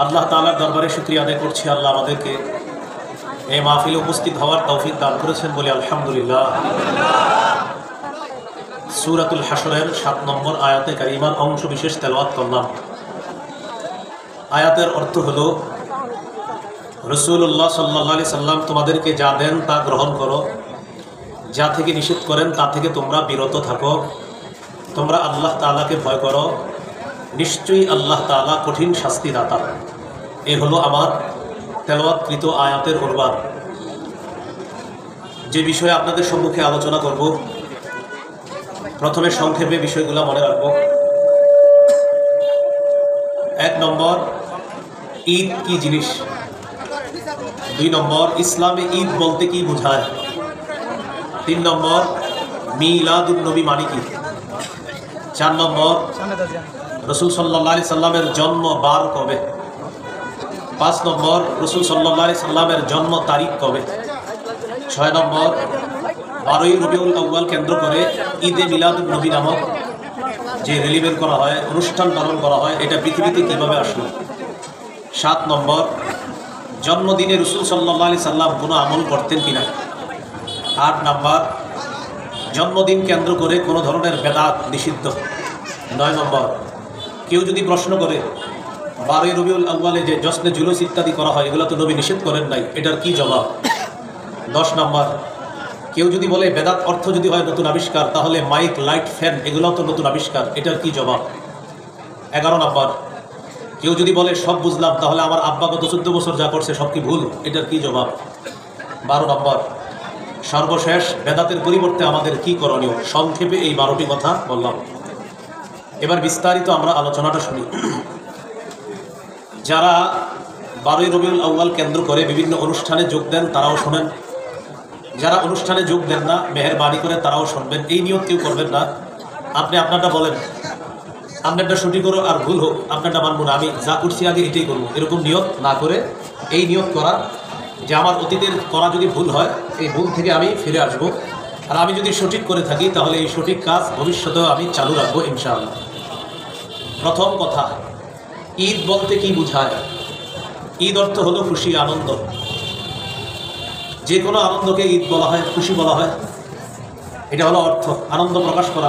আল্লাহ তাআলার দরবারে শুকরিয়া আদায় করছি, আল্লাহ আমাদেরকে এই মাহফিলে উপস্থিত হওয়ার তৌফিক দান করেছেন বলে আলহামদুলিল্লাহ। সূরাতুল হাশরের 7 নম্বর আয়াতে কারিমার অংশ বিশেষ তেলাওয়াত করলাম। আয়াতের অর্থ হলো, রাসূলুল্লাহ সাল্লাল্লাহু আলাইহি সাল্লাম তোমাদেরকে যা দেন তা গ্রহণ করো, যা থেকে নিষেধ করেন তা থেকে তোমরা বিরত থাকো, তোমরা আল্লাহ তাআলাকে ভয় করো, নিশ্চয়ই আল্লাহ তাআলা কঠিন শাস্তিদাতা। এ হলো আমার তেলাওয়াতকৃত আয়াতের অনুবাদ। যে বিষয়ে আপনাদের সম্মুখে আলোচনা করব, প্রথমে সংক্ষেপে বিষয়গুলো মনে রাখব। 1 নম্বর, ঈদ কি জিনিস। 2 নম্বর, ইসলামে ঈদ বলতে কি বোঝায়। 3 নম্বর, মিলাদুন নবী মানে কি। 4 নম্বর, রাসূল সাল্লাল্লাহু আলাইহি সাল্লামের জন্ম বার কবে। 5 নম্বর, রাসূল সাল্লাল্লাহু আলাইহি সাল্লামের জন্ম তারিখ কবে। 6 নম্বর, 12ই রবিউল আউয়াল কেন্দ্র করে ঈদে মিলাদুন নবী নামক যে র্যালি বের করা হয়, অনুষ্ঠান পালন করা হয়, এটা পৃথিবীতে কীভাবে আসলো। 7 নম্বর, জন্মদিনে রাসূল সাল্লাল্লাহু আলাইহি সাল্লাম কোনো আমল করতেন কিনা। 8 নম্বর, জন্মদিন কেন্দ্র করে কোনো ধরনের বেদাত নিষিদ্ধ। 9 নম্বর, কেউ যদি প্রশ্ন করে 12ই রবিউল আউয়ালে যে জশ্নে জুলুস ইত্যাদি করা হয়, এগুলো তো নবী নিষেধ করেন নাই, এটার কি জবাব। 10 নম্বর, কেউ যদি বলে বেদাত অর্থ যদি হয় নতুন আবিষ্কার, তাহলে মাইক, লাইট, ফ্যান এগুলোও তো নতুন আবিষ্কার, এটার কি জবাব। 11 নম্বর, কেউ যদি বলে সব বুঝলাম, তাহলে আমার আব্বা গত 14 বছর যা করছে সব কি ভুল, এটার কি জবাব। 12 নম্বর, সর্বশেষ, বেদাতের পরিবর্তে আমাদের কি করণীয়। সংক্ষেপে এই 12টি কথা বললাম। এবার বিস্তারিত আমরা আলোচনাটা শুনি। যারা 12ই রবিউল আউয়াল কেন্দ্র করে বিভিন্ন অনুষ্ঠানে যোগ দেন তারাও শোনেন, যারা অনুষ্ঠানে যোগ দেন না মেহেরবানি করে তারাও শুনবেন। এই নিয়ত কেউ করবেন না। আপনি আপনারটা বলেন, আপনারটা সঠিক করো আর ভুল হোক আপনারটা মানবো না, আমি যা করছি আগে এটাই করবো, এরকম নিয়ত না করে এই নিয়ত করা যে আমার অতীতের করা যদি ভুল হয়, এই ভুল থেকে আমি ফিরে আসব, আর আমি যদি সঠিক করে থাকি তাহলে এই সঠিক কাজ ভবিষ্যতেও আমি চালু রাখবো ইনশাআল্লাহ। প্রথম কথা, ঈদ বলতে কি বোঝায়। ঈদ অর্থ হলো খুশি, আনন্দ। যে কোনো আনন্দকে ঈদ বলা হয়, খুশি বলা হয়। এটা হলো অর্থ, আনন্দ প্রকাশ করা।